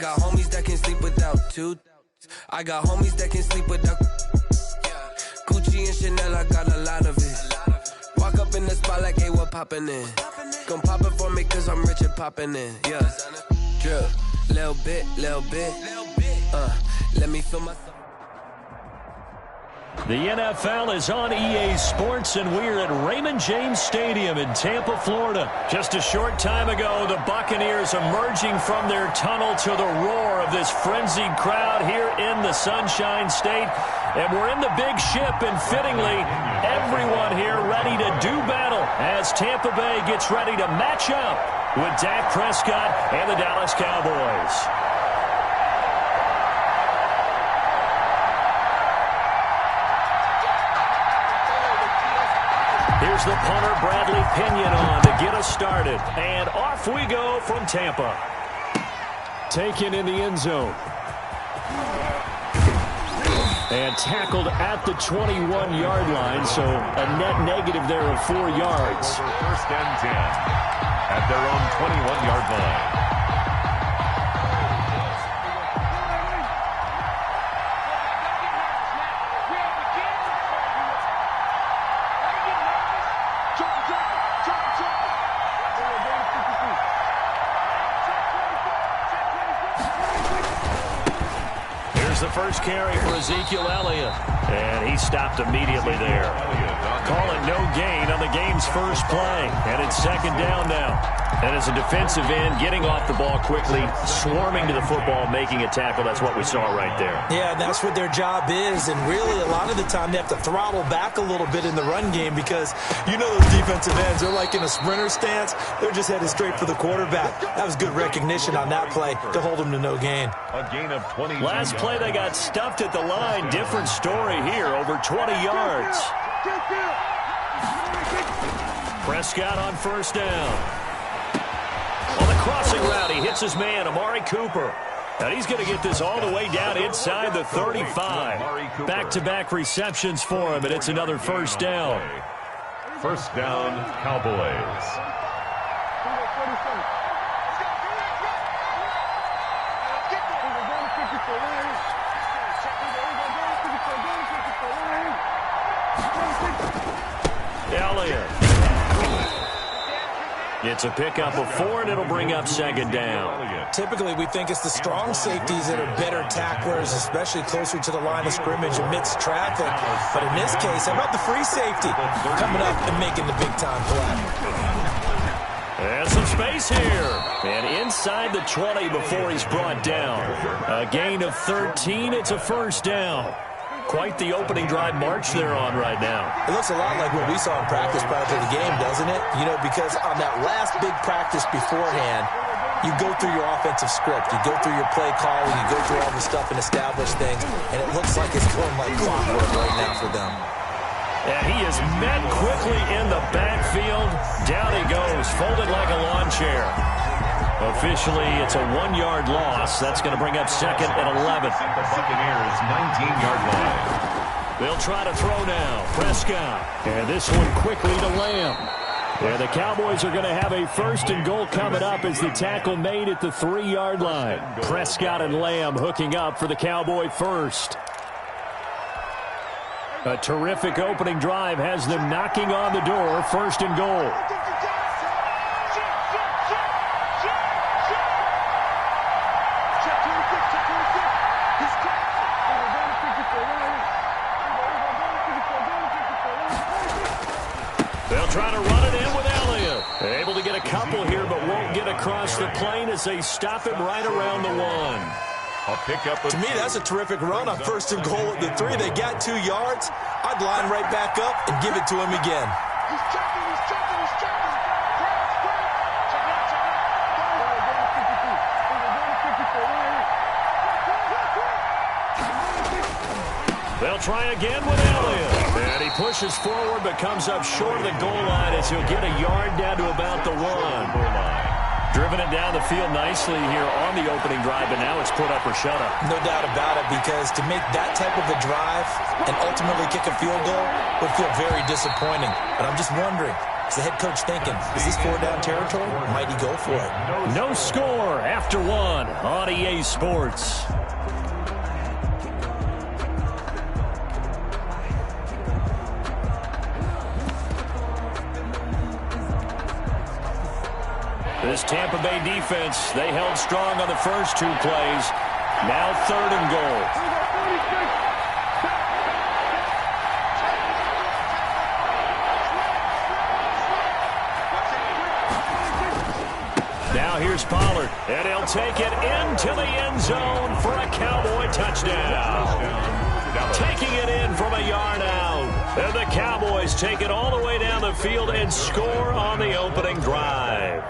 got homies that can sleep without two. I got homies that can sleep without Gucci and Chanel, I got a lot of it. Walk up in the spot like, hey, what poppin' in? Gon' pop it for me cause I'm rich and poppin' in. Yeah, drip, little bit. Let me feel myself. The NFL is on EA Sports, and we're at Raymond James Stadium in Tampa, Florida. Just a short time ago, the Buccaneers emerging from their tunnel to the roar of this frenzied crowd here in the Sunshine State. And we're in the big ship, and fittingly, everyone here ready to do battle as Tampa Bay gets ready to match up with Dak Prescott and the Dallas Cowboys. Here's the punter, Bradley Pinion, on to get us started. And off we go from Tampa. Taken in the end zone. And tackled at the 21-yard line, so a net negative there of 4 yards. First and 10 at their own 21-yard line. The first carry for Ezekiel Elliott, and he stopped immediately there. Call it no gain on the game's first play, and it's second down now. And as a defensive end, getting off the ball quickly, swarming to the football, making a tackle, that's what we saw right there. Yeah, that's what their job is, and really a lot of the time they have to throttle back a little bit in the run game because you know those defensive ends, they're like in a sprinter stance. They're just headed straight for the quarterback. That was good recognition on that play to hold them to no gain. A gain of 20. Last play they got stuffed at the line. Different story here, over 20 yards. Prescott on first down. On the crossing route, he hits his man, Amari Cooper. And he's going to get this all the way down inside the 35. Back-to-back receptions for him, and it's another first down. First down, Cowboys. Elliott. It's a pickup of 4, and it'll bring up second down. Typically, we think it's the strong safeties that are better tacklers, especially closer to the line of scrimmage amidst traffic. But in this case, how about the free safety coming up and making the big-time play? And some space here. And inside the 20 before he's brought down. A gain of 13. It's a first down. Quite the opening drive march they're on right now. It looks a lot like what we saw in practice prior to the game, doesn't it? You know, because on that last big practice beforehand, you go through your offensive script. You go through your play calling. You go through all the stuff and establish things. And it looks like it's going like clockwork right now for them. And he is met quickly in the backfield. Down he goes, folded like a lawn chair. Officially, it's a 1-yard loss. That's going to bring up second and 11. At the Buccaneers' 19-yard line. They'll try to throw now. Prescott. And this one quickly to Lamb. And the Cowboys are going to have a first and goal coming up as the tackle made at the 3-yard line. Prescott and Lamb hooking up for the Cowboy first. A terrific opening drive has them knocking on the door. First and goal. They'll try to run it in with Elliott. Able to get a couple here, but won't get across the plane as they stop him right around the 1. A pickup of to me, that's a terrific run on first and goal at the 3. They got 2 yards. I'd line right back up and give it to him again. They'll try again with Elliott. And he pushes forward but comes up short of the goal line as he'll get a yard down to about the 1. Driven it down the field nicely here on the opening drive, but now it's put up or shut up. No doubt about it, because to make that type of a drive and ultimately kick a field goal would feel very disappointing. But I'm just wondering, Is the head coach thinking, is this 4-down territory? Might he go for it? No score after one on EA Sports. This Tampa Bay defense, they held strong on the first two plays. Now 3rd and goal. Now here's Pollard, and he'll take it into the end zone for a Cowboy touchdown. Taking it in from a yard out. And the Cowboys take it all the way down the field and score on the opening drive.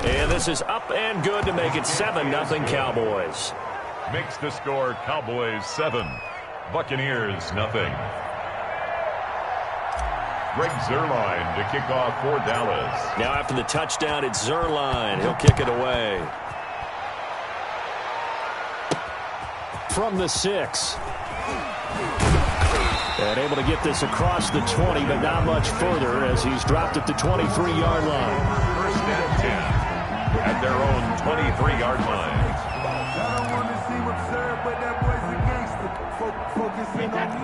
And this is up and good to make it 7-0 Cowboys. Makes the score Cowboys 7, Buccaneers nothing. Greg Zuerlein to kick off for Dallas. Now after the touchdown, it's Zuerlein. He'll kick it away. From the 6. And able to get this across the 20, but not much further as he's dropped at the 23-yard line. 1st and 10 at their own 23-yard line.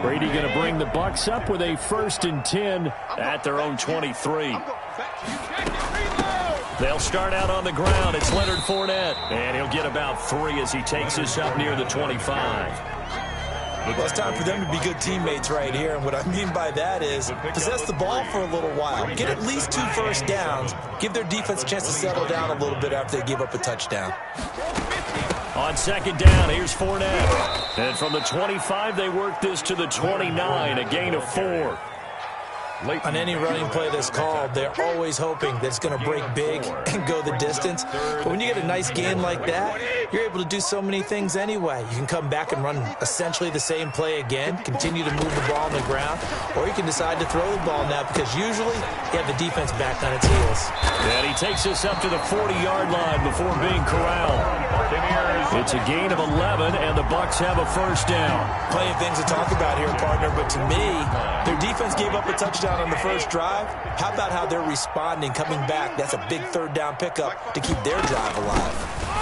Brady going to bring the Bucs up with a 1st and 10 at their own 23. They'll start out on the ground. It's Leonard Fournette, and he'll get about 3 as he takes this up near the 25. Well, it's time for them to be good teammates right here, and what I mean by that is possess the ball for a little while. Get at least 2 first downs. Give their defense a chance to settle down a little bit after they give up a touchdown. On 2nd down, here's Fournette. And from the 25, they work this to the 29, a gain of 4. On any running play that's called, they're always hoping that it's going to break big and go the distance. But when you get a nice gain like that, you're able to do so many things anyway. You can come back and run essentially the same play again, continue to move the ball on the ground, or you can decide to throw the ball now because usually you have the defense back on its heels. And he takes this up to the 40-yard line before being corralled. It's a gain of 11, and the Bucs have a 1st down. Plenty of things to talk about here, partner, but to me, their defense gave up a touchdown on the first drive. How about how they're responding, coming back? That's a big 3rd down pickup to keep their drive alive.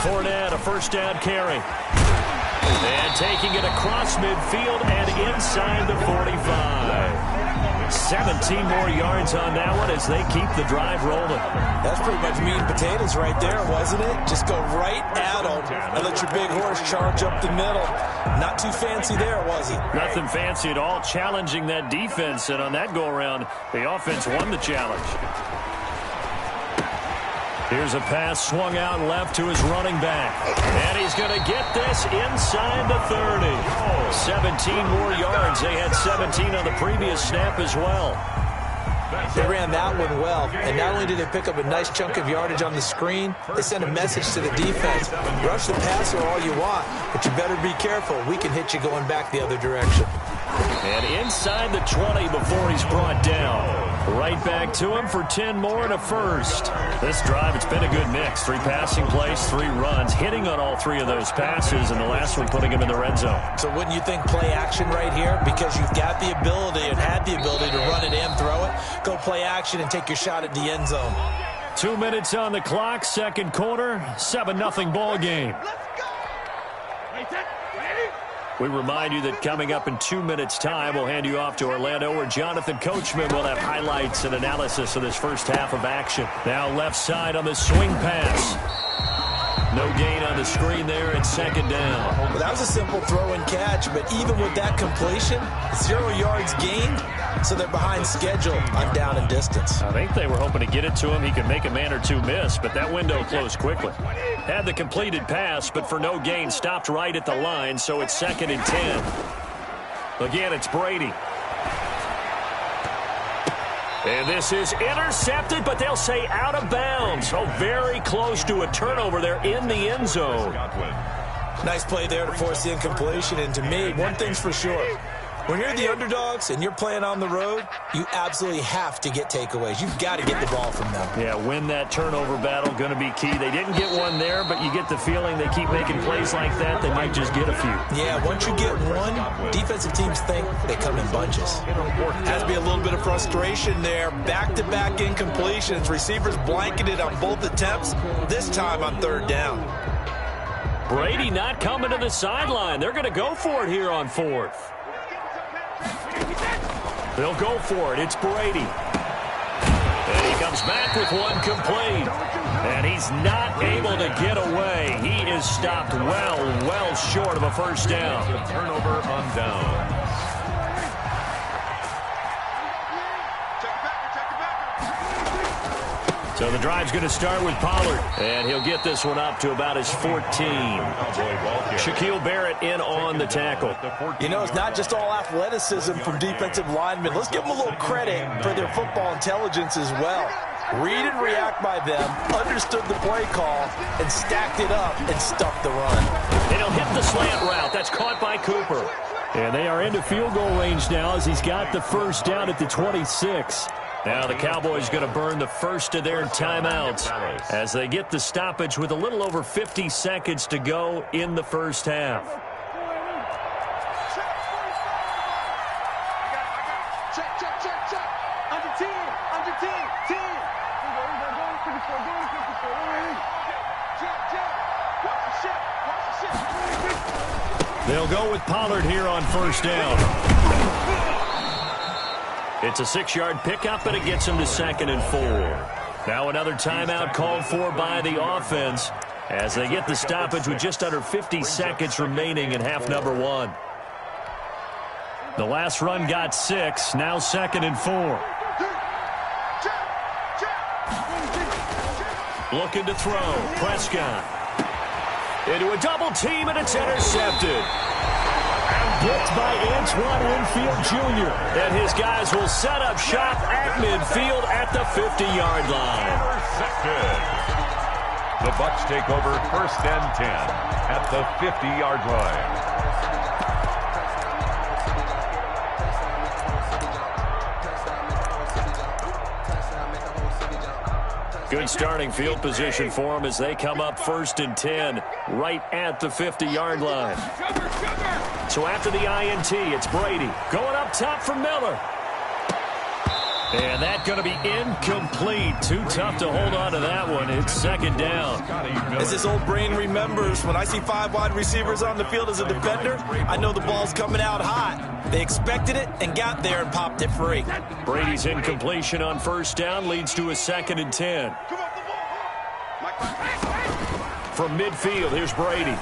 Fournette, a 1st down carry. And taking it across midfield and inside the 45. 17 more yards on that one as they keep the drive rolling. That's pretty much meat and potatoes right there, wasn't it? Just go right at them and let your big horse charge up the middle. Not too fancy there, was he? Nothing fancy at all, challenging that defense. And on that go-around, the offense won the challenge. Here's a pass swung out left to his running back. And he's going to get this inside the 30. 17 more yards. They had 17 on the previous snap as well. They ran that one well. And not only did they pick up a nice chunk of yardage on the screen, they sent a message to the defense. Rush the passer all you want, but you better be careful. We can hit you going back the other direction. And inside the 20 before he's brought down. Right back to him for 10 more and a 1st. This drive, it's been a good mix. 3 passing plays, 3 runs, hitting on all 3 of those passes, and the last one putting him in the red zone. So wouldn't you think play action right here? Because you've got the ability and had the ability to run it and throw it. Go play action and take your shot at the end zone. 2 minutes on the clock, 2nd quarter, 7-0 ball game. We remind you that coming up in 2 minutes' time, we'll hand you off to Orlando, where Jonathan Coachman will have highlights and analysis of this first half of action. Now left side on the swing pass. No gain on the screen there at 2nd down. Well, that was a simple throw and catch, but even with that completion, 0 yards gained, so they're behind schedule on down and distance. I think they were hoping to get it to him. He could make a man or 2 miss, but that window closed quickly. Had the completed pass, but for no gain, stopped right at the line, so it's 2nd and 10. Again, it's Brady. And this is intercepted, but they'll say out of bounds. So very close to a turnover there in the end zone. Nice play there to force the incompletion. And to me, one thing's for sure. When you're the underdogs and you're playing on the road, you absolutely have to get takeaways. You've got to get the ball from them. Yeah, win that turnover battle, going to be key. They didn't get one there, but you get the feeling they keep making plays like that, they might just get a few. Yeah, once you get one, defensive teams think they come in bunches. Has to be a little bit of frustration there. Back-to-back incompletions. Receivers blanketed on both attempts, this time on third down. Brady not coming to the sideline. They're going to go for it here on fourth. They'll go for it. It's Brady. And he comes back with one complete. And he's not able to get away. He is stopped well short of a first down. Turnover on down. So the drive's going to start with Pollard. And he'll get this one up to about his 14. Shaquille Barrett in on the tackle. You know, it's not just all athleticism from defensive linemen. Let's give them a little credit for their football intelligence as well. Read and react by them, understood the play call, and stacked it up and stuffed the run. And he'll hit the slant route. That's caught by Cooper. And they are into field goal range now as he's got the first down at the 26. Now the Cowboys going to burn the first of their timeouts as they get the stoppage with a little over 50 seconds to go in the first half. They'll go with Pollard here on first down. It's a 6-yard pickup, and it gets him to 2nd and 4. Now another timeout called for by the offense as they get the stoppage with just under 50 seconds remaining in half number 1. The last run got 6, now 2nd and 4. Looking to throw, Prescott. Into a double team, and it's intercepted. Blitzed by Antoine Winfield Jr. And his guys will set up shop at midfield at the 50-yard line. The Bucs take over 1st and 10 at the 50-yard line. Good starting field position for them as they come up 1st and 10 right at the 50-yard line. So after the INT, it's Brady going up top for Miller. And that's going to be incomplete. Too tough to hold on to that one. It's 2nd down. As this old brain remembers, when I see 5 wide receivers on the field as a defender, I know the ball's coming out hot. They expected it and got there and popped it free. Brady's incompletion on first down leads to a 2nd and 10. From midfield, here's Brady.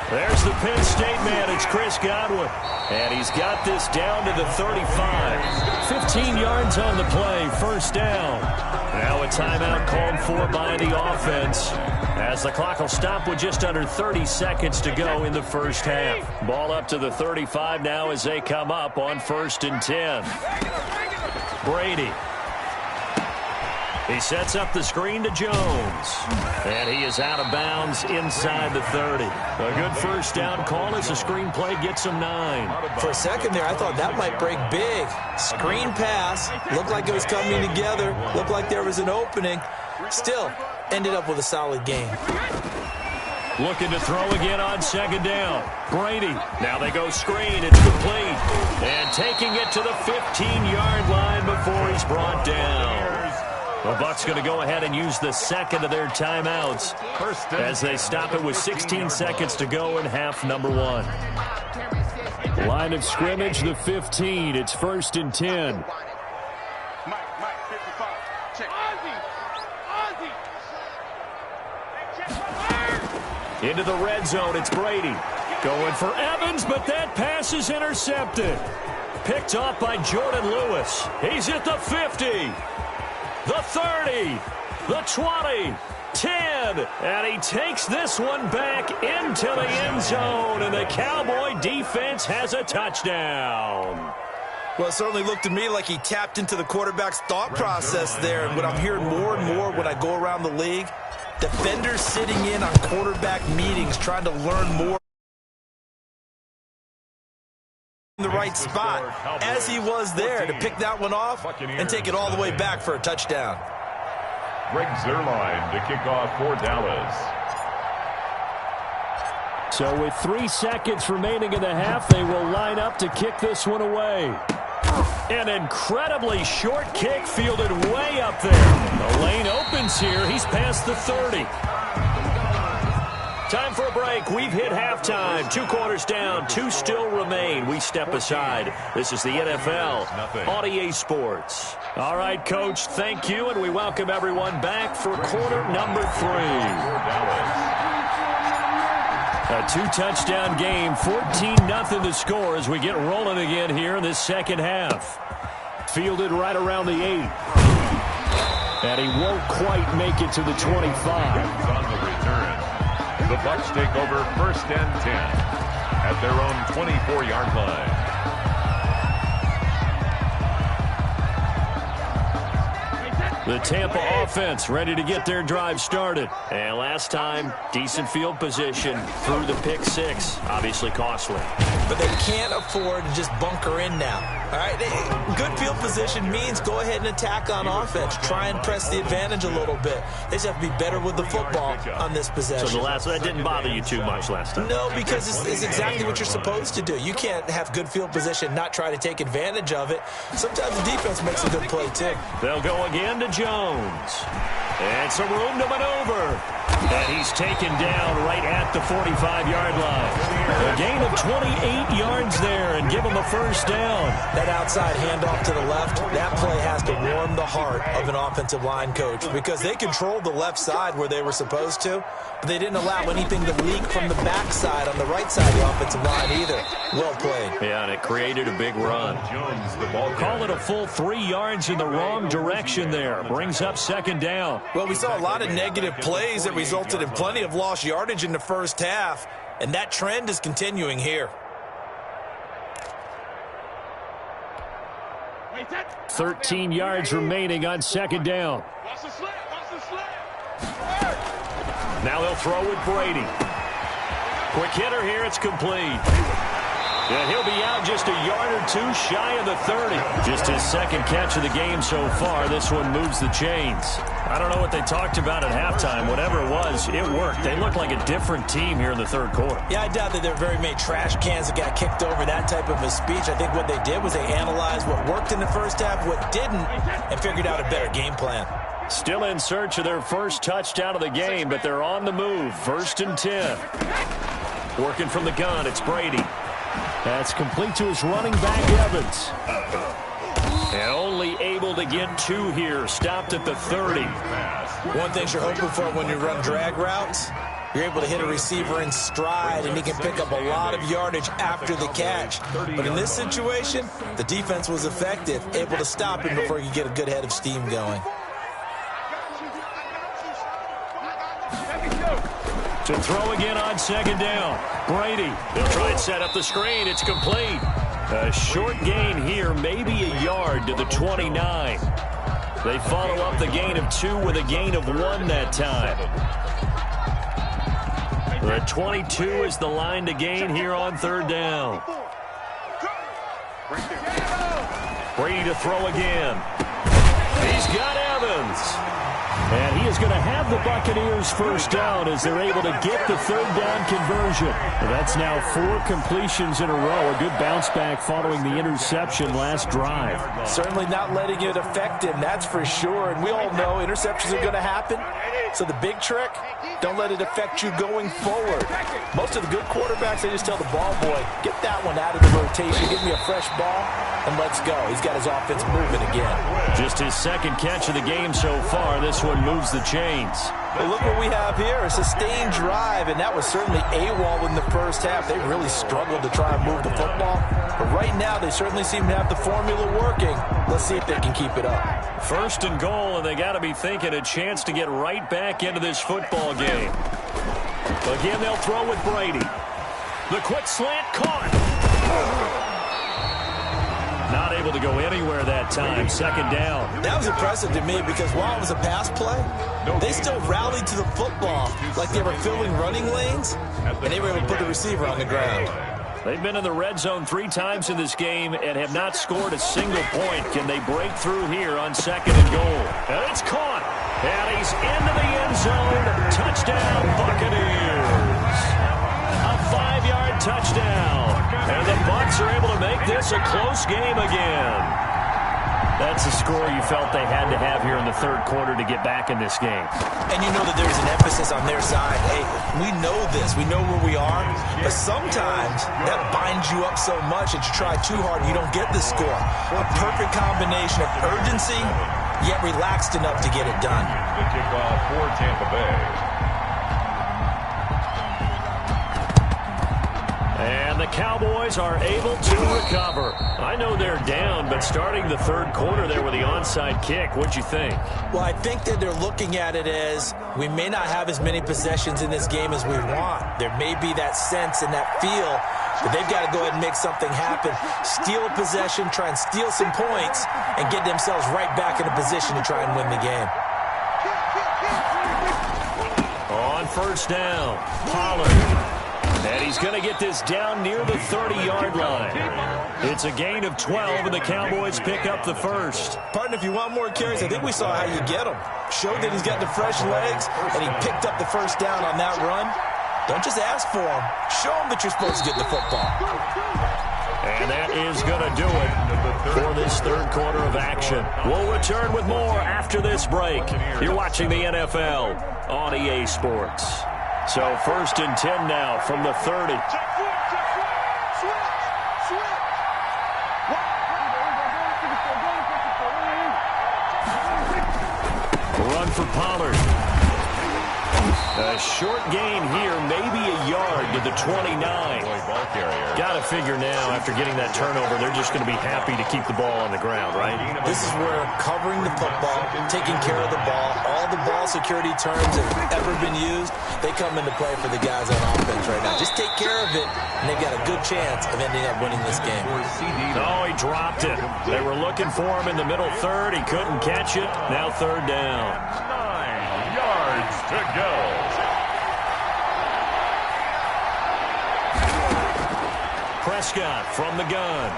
There's the Penn State man. It's Chris Godwin. And he's got this down to the 35. 15 yards on the play. First down. Now a timeout called for by the offense as the clock will stop with just under 30 seconds to go in the first half. Ball up to the 35 now as they come up on 1st and 10. Brady. He sets up the screen to Jones. And he is out of bounds inside the 30. A good first down call as the screen play gets him 9. For a second there, I thought that might break big. Screen pass. Looked like it was coming together. Looked like there was an opening. Still, ended up with a solid game. Looking to throw again on 2nd down. Brady. Now they go screen. It's complete. And taking it to the 15-yard line before he's brought down. The Bucs going to go ahead and use the 2nd of their timeouts as they stop it with 16 seconds to go in half number 1. Line of scrimmage, the 15. It's 1st and 10. Into the red zone, it's Brady. Going for Evans, but that pass is intercepted. Picked off by Jordan Lewis. He's at the 50. The 30, the 20, 10, and he takes this one back into the end zone, and the Cowboy defense has a touchdown. Well, it certainly looked to me like he tapped into the quarterback's thought process there, and what I'm hearing more and more when I go around the league, defenders sitting in on quarterback meetings trying to learn more the right spot as he was there to pick that one off and take it all the way back for a touchdown. Greg Zuerlein to kick off for Dallas. So with 3 seconds remaining in the half, they will line up to kick this one away. An incredibly short kick fielded way up there. The lane opens here. He's past the 30. Time for a break. We've hit halftime. 2 quarters down. 2 still remain. We step aside. This is the NFL on EA Sports. All right, Coach, thank you, and we welcome everyone back for quarter number 3. A 2-touchdown game, 14-0 the score as we get rolling again here in this second half. Fielded right around the 8. And he won't quite make it to the 25. On the return. The Bucs take over 1st and 10 at their own 24-yard line. The Tampa offense ready to get their drive started. And last time, decent field position through the pick 6. Obviously costly. But they can't afford to just bunker in now. All right, good field position means go ahead and attack on offense. Try and press the advantage a little bit. They just have to be better with the football on this possession. So that didn't bother you too much last time? No, because it's exactly what you're supposed to do. You can't have good field position, not try to take advantage of it. Sometimes the defense makes a good play, too. They'll go again to Jones. And some room to maneuver. And he's taken down right at the 45-yard line. A gain of 28 yards there and give him a first down. That outside handoff to the left, that play has to warm the heart of an offensive line coach because they controlled the left side where they were supposed to, but they didn't allow anything to leak from the backside on the right side of the offensive line either. Well played. Yeah, and it created a big run. Jones, the ball Call it a full 3 yards in the wrong direction there. Brings up second down. Well, we saw a lot of negative plays that resulted in plenty of lost yardage in the first half, and that trend is continuing here. 13 yards remaining on second down. Now they'll throw with Brady. Quick hitter here, it's complete. And he'll be out just a yard or 2 shy of the 30. Just his second catch of the game so far. This one moves the chains. I don't know what they talked about at halftime. Whatever it was, it worked. They look like a different team here in the third quarter. Yeah, I doubt that there are very many trash cans that got kicked over, that type of a speech. I think what they did was they analyzed what worked in the first half, what didn't, and figured out a better game plan. Still in search of their first touchdown of the game, but they're on the move. 1st and 10. Working from the gun, it's Brady. That's complete to his running back, Evans. And only able to get 2 here. Stopped at the 30. One thing you're hoping for when you run drag routes, you're able to hit a receiver in stride, and he can pick up a lot of yardage after the catch. But in this situation, the defense was effective, able to stop him before you get a good head of steam going. To throw again on second down. Brady. They'll try and set up the screen. It's complete. A short gain here, maybe a yard to the 29. They follow up the gain of 2 with a gain of 1 that time. The 22 is the line to gain here on third down. Brady to throw again. He's got Evans. And he is going to have the Buccaneers first down as they're able to get the third down conversion. That's now 4 completions in a row. A good bounce back following the interception last drive. Certainly not letting it affect him, that's for sure. And we all know interceptions are going to happen. So the big trick, don't let it affect you going forward. Most of the good quarterbacks, they just tell the ball boy, get that one out of the rotation, give me a fresh ball, and let's go. He's got his offense moving again. Just his second catch of the game so far. This one moves the chains. Well, look what we have here, a sustained drive, and that was certainly AWOL in the first half. They really struggled to try and move the football. But right now, they certainly seem to have the formula working. Let's see if they can keep it up. 1st and goal, and they got to be thinking a chance to get right back into this football game. Again, they'll throw with Brady. The quick slant caught. Not able to go anywhere that time. Second down. That was impressive to me because while it was a pass play, they still rallied to the football like they were filling running lanes, and they were able to put the receiver on the ground. They've been in the red zone 3 times in this game and have not scored a single point. Can they break through here on 2nd and goal? And it's caught. And he's into the end zone. Touchdown, Buccaneers. A 5-yard touchdown. And the Bucs are able to make this a close game again. That's a score you felt they had to have here in the 3rd quarter to get back in this game. And you know that there's an emphasis on their side. Hey, we know this. We know where we are. But sometimes that binds you up so much that you try too hard and you don't get the score. A perfect combination of urgency, yet relaxed enough to get it done. The kickoff for Tampa Bay. And the Cowboys are able to recover. I know they're down, but starting the 3rd quarter there with the onside kick, what'd you think? Well, I think that they're looking at it as we may not have as many possessions in this game as we want. There may be that sense and that feel, but they've got to go ahead and make something happen. Steal a possession, try and steal some points, and get themselves right back in a position to try and win the game. On 1st down, Pollard. And he's going to get this down near the 30-yard line. It's a gain of 12, and the Cowboys pick up the 1st. Partner, if you want more carries, I think we saw how you get him. Showed that he's got the fresh legs, and he picked up the 1st down on that run. Don't just ask for him. Show him that you're supposed to get the football. And that is going to do it for this 3rd quarter of action. We'll return with more after this break. You're watching the NFL on EA Sports. So 1st and 10 now from the 30. Run for Pollard. A short gain here, maybe a yard to the 29. Got to figure now, after getting that turnover, they're just going to be happy to keep the ball on the ground, right? This is where covering the football, taking care of the ball, all the ball security terms that have ever been used, they come into play for the guys on offense right now. Just take care of it, and they've got a good chance of ending up winning this game. Oh, he dropped it. They were looking for him in the middle 3rd. He couldn't catch it. Now 3rd down. 9 yards to go. Prescott from the gun.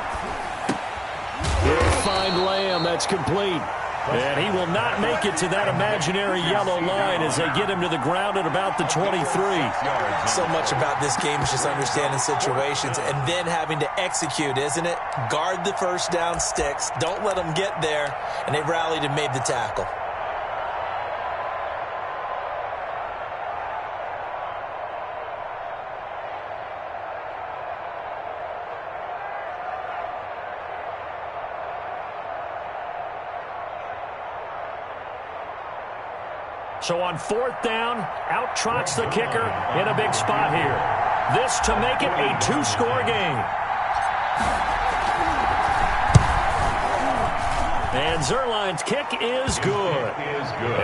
He'll find Lamb. That's complete. And he will not make it to that imaginary yellow line as they get him to the ground at about the 23. So much about this game is just understanding situations and then having to execute, isn't it? Guard the 1st down sticks. Don't let them get there. And they rallied and made the tackle. So on 4th down, out trots the kicker in a big spot here. This to make it a 2-score game. And Zuerlein's kick is good.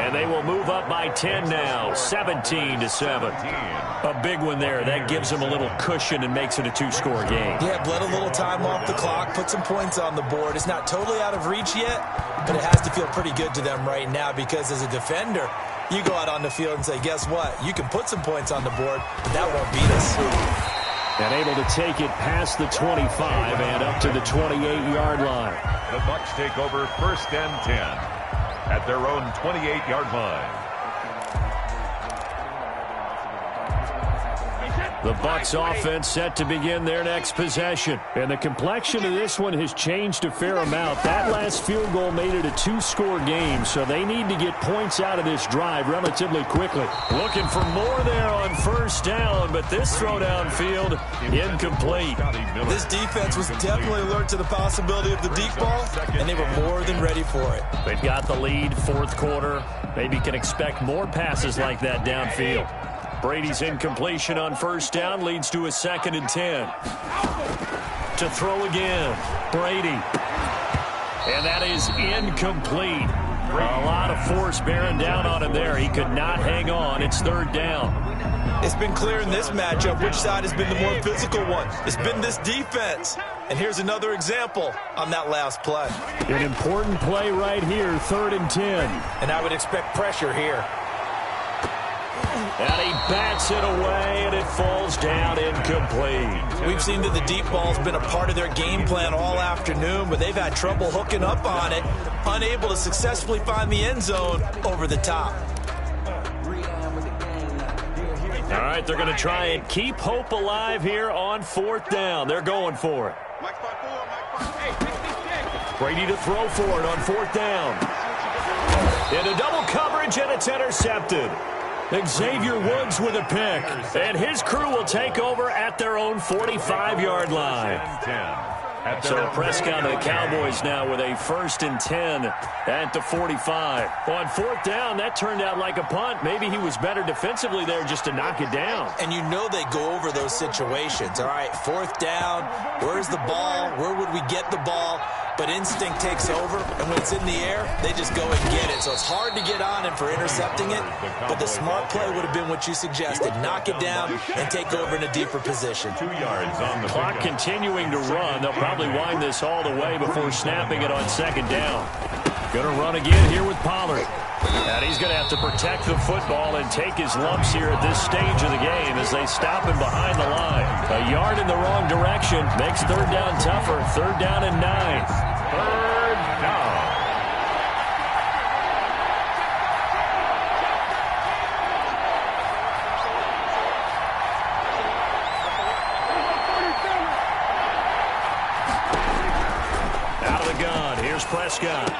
And they will move up by 10 now, 17-7. A big one there. That gives them a little cushion and makes it a 2-score game. Yeah, bled a little time off the clock, put some points on the board. It's not totally out of reach yet, but it has to feel pretty good to them right now because as a defender, you go out on the field and say, guess what? You can put some points on the board, but that won't beat us. And able to take it past the 25 and up to the 28-yard line. The Bucs take over 1st and 10 at their own 28-yard line. The Bucs offense set to begin their next possession. And the complexion of this one has changed a fair amount. That last field goal made it a 2-score game, so they need to get points out of this drive relatively quickly. Looking for more there on 1st down, but this throw downfield incomplete. This defense was definitely alert to the possibility of the deep ball, and they were more than ready for it. They've got the lead, 4th quarter. Maybe can expect more passes like that downfield. Brady's incompletion on 1st down leads to a 2nd and 10. To throw again, Brady. And that is incomplete. A lot of force bearing down on him there. He could not hang on. It's 3rd down. It's been clear in this matchup which side has been the more physical one. It's been this defense. And here's another example on that last play. An important play right here, 3rd and 10. And I would expect pressure here. And he bats it away, and it falls down incomplete. We've seen that the deep ball's been a part of their game plan all afternoon, but they've had trouble hooking up on it, unable to successfully find the end zone over the top. All right, they're going to try and keep hope alive here on 4th down. They're going for it. Brady to throw for it on 4th down. Into double coverage, and it's intercepted. Xavier Woods with a pick, and his crew will take over at their own 45-yard line. So Prescott and the Cowboys now with a 1st and 10 at the 45. On 4th down, that turned out like a punt. Maybe he was better defensively there just to knock it down. And you know they go over those situations. All right, 4th down, where's the ball? Where would we get the ball? But instinct takes over, and when it's in the air, they just go and get it. So it's hard to get on him for intercepting it, but the smart play would have been what you suggested. Knock it down and take over in a deeper position. 2 yards on the clock continuing to run. They'll probably wind this all the way before snapping it on 2nd down. Going to run again here with Pollard. And he's going to have to protect the football and take his lumps here at this stage of the game as they stop him behind the line. A yard in the wrong direction makes 3rd down tougher. 3rd down and 9. 3rd down. Out of the gun. Here's Prescott.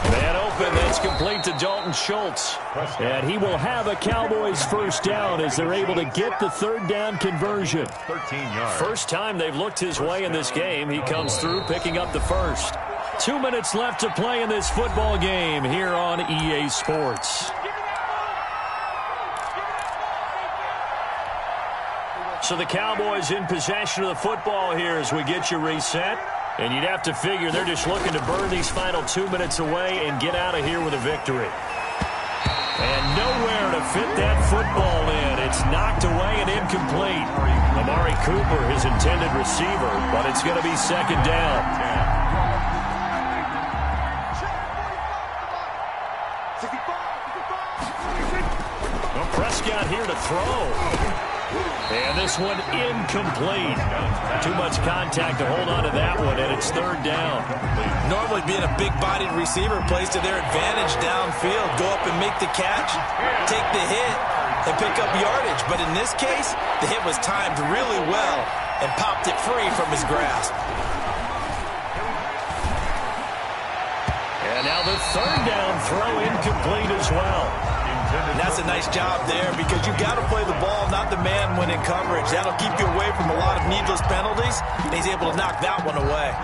Man open, that's complete to Dalton Schultz. And he will have a Cowboys 1st down as they're able to get the 3rd down conversion. 13 yards. First time they've looked his way in this game. He comes through picking up the 1st. 2 minutes left to play in this football game here on EA Sports. So the Cowboys in possession of the football here as we get you reset. And you'd have to figure they're just looking to burn these final 2 minutes away and get out of here with a victory. And nowhere to fit that football in. It's knocked away and incomplete. Amari Cooper, his intended receiver, but it's going to be 2nd down. Well, Prescott here to throw. And this one incomplete. Too much contact to hold on to that one, and it's 3rd down. Normally being a big-bodied receiver plays to their advantage downfield. Go up and make the catch, take the hit, and pick up yardage. But in this case, the hit was timed really well and popped it free from his grasp. And now the 3rd down throw incomplete as well. And that's a nice job there because you've got to play the ball, not the man when in coverage. That'll keep you away from a lot of needless penalties, and he's able to knock that one away.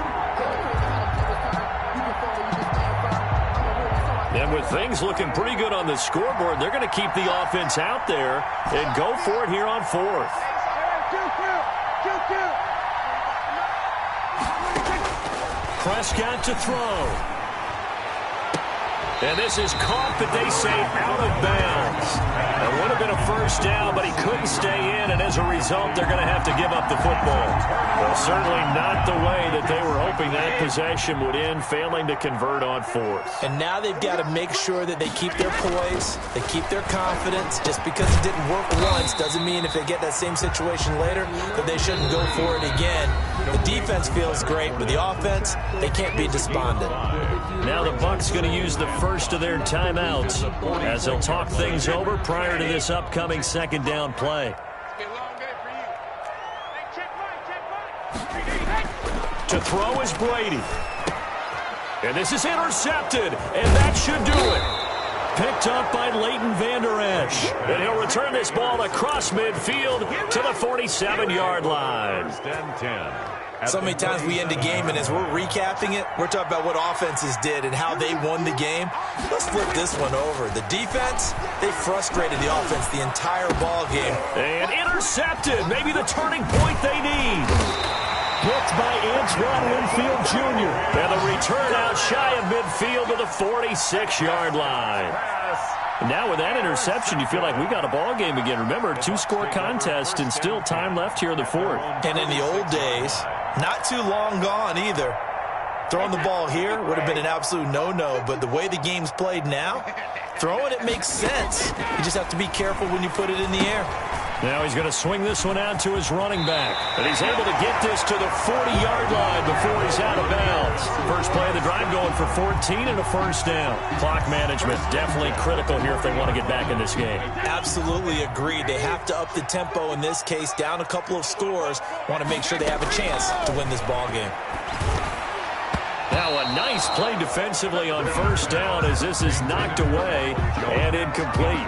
And with things looking pretty good on the scoreboard, they're going to keep the offense out there and go for it here on 4th. Prescott to throw. And this is caught, but they say out of bounds. It would have been a 1st down, but he couldn't stay in, and as a result, they're going to have to give up the football. Well, certainly not the way that they were hoping that possession would end, failing to convert on 4th. And now they've got to make sure that they keep their poise, they keep their confidence. Just because it didn't work once doesn't mean if they get that same situation later that they shouldn't go for it again. The defense feels great, but the offense, they can't be despondent. Now the Bucs going to use the first of their timeouts as they'll talk things over prior to this upcoming 2nd down play. To throw is Brady. And this is intercepted, and that should do it. Picked up by Leighton Vander Esch. And he'll return this ball across midfield to the 47-yard line. 10. So many times we end a game, and as we're recapping it, we're talking about what offenses did and how they won the game. Let's flip this one over. The defense, they frustrated the offense the entire ball game. And intercepted. Maybe the turning point they need. Hit by Antoine Winfield Jr. And the return out shy of midfield to the 46-yard line. Now with that interception, you feel like we got a ball game again. Remember, 2-score contest and still time left here in the 4th. And in the old days, not too long gone either, throwing the ball here would have been an absolute no-no. But the way the game's played now, Throwing it makes sense. You just have to be careful when you put it in the air. Now he's going to swing this one out to his running back. But he's able to get this to the 40-yard line before he's out of bounds. First play of the drive going for 14 and a first down. Clock management definitely critical here if they want to get back in this game. Absolutely agreed. They have to up the tempo in this case, down a couple of scores. Want to make sure they have a chance to win this ball game. Now a nice play defensively on first down as this is knocked away and incomplete.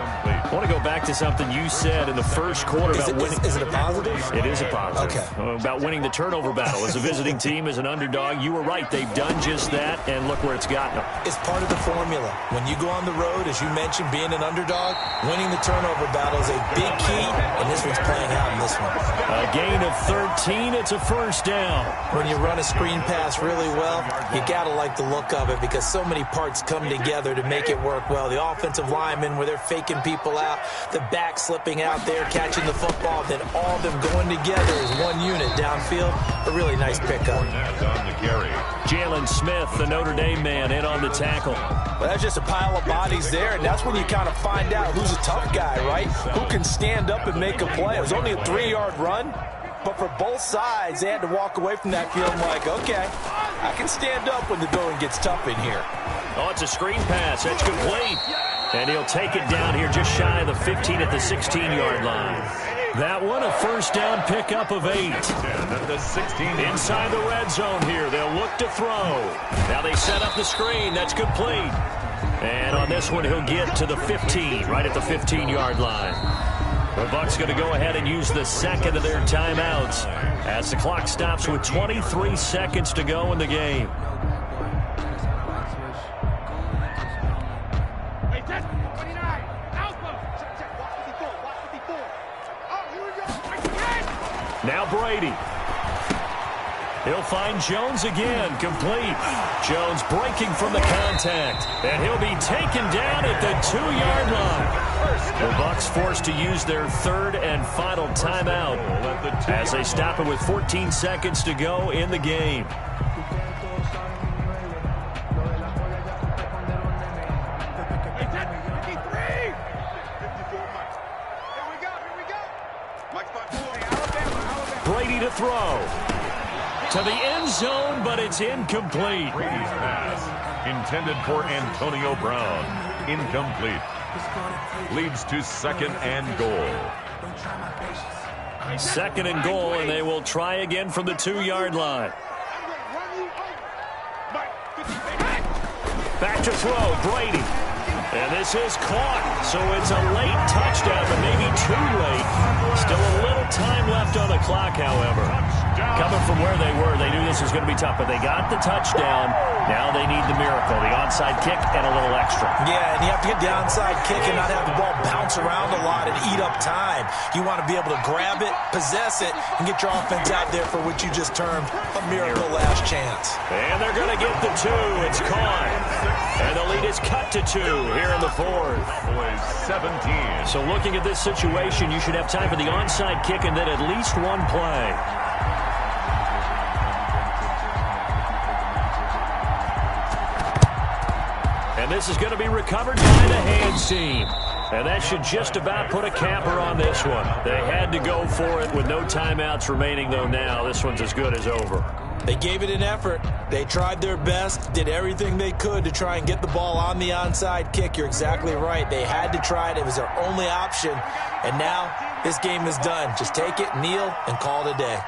I want to go back to something you said in the first quarter about winning. Is it a positive? It is a positive. Okay. About winning the turnover battle. As a visiting team, as an underdog, you were right. They've done just that, and look where it's gotten them. It's part of the formula. When you go on the road, as you mentioned, being an underdog, winning the turnover battle is a big key, and this one's playing out in this one. A gain of 13. It's a first down. When you run a screen pass really well, you got to like the look of it because so many parts come together to make it work well. The offensive linemen, where they're faking people out, the back slipping out there, catching the football, then all of them going together as one unit downfield. A really nice pickup. Jalen Smith, the Notre Dame man, in on the tackle. Well, that's just a pile of bodies there, and that's when you kind of find out who's a tough guy, right? Who can stand up and make a play. It was only a 3-yard run, but for both sides, they had to walk away from that feeling like, okay, I can stand up when the going gets tough in here. Oh, it's a screen pass. That's complete. And he'll take it down here just shy of the 15 at the 16-yard line. That one, a first down pickup of 8. Inside the red zone here. They'll look to throw. Now they set up the screen. That's complete. And on this one, he'll get to the 15, right at the 15-yard line. The Bucs going to go ahead and use the second of their timeouts as the clock stops with 23 seconds to go in the game. Now Brady. He'll find Jones again, complete. Jones breaking from the contact, and he'll be taken down at the 2-yard line. The Bucs forced to use their third and final timeout as they stop it with 14 seconds to go in the game. Brady to throw. To the end zone, but it's incomplete. Brady's pass, intended for Antonio Brown. Incomplete. Leads to second and goal. Second and goal, and they will try again from the 2-yard line. Back to throw, Brady. And this is caught, so it's a late touchdown, but maybe too late. Still a little time left on the clock, however. Coming from where they were, they knew this was going to be tough, but they got the touchdown. Now they need the miracle, the onside kick and a little extra. Yeah, and you have to get the onside kick and not have the ball bounce around a lot and eat up time. You want to be able to grab it, possess it, and get your offense out there for what you just termed a miracle last chance. And they're going to get the 2. It's caught. And the lead is cut to 2 here in the fourth. 17. So looking at this situation, you should have time for the onside kick and then at least one play. And this is going to be recovered by the hands team. And that should just about put a capper on this one. They had to go for it with no timeouts remaining, though now this one's as good as over. They gave it an effort. They tried their best, did everything they could to try and get the ball on the onside kick. You're exactly right. They had to try it. It was their only option. And now this game is done. Just take it, kneel, and call it a day.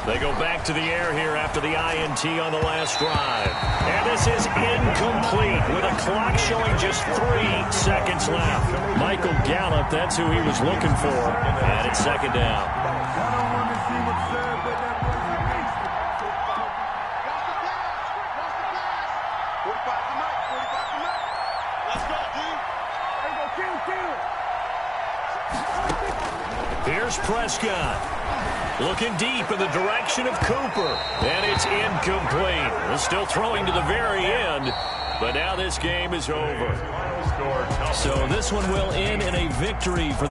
They go back to the air here after the INT on the last drive. And this is incomplete with a clock showing just 3 seconds left. Michael Gallup, that's who he was looking for. And it's second down. Here's Prescott. Looking deep in the direction of Cooper. And it's incomplete. They're still throwing to the very end. But now this game is over. So this one will end in a victory for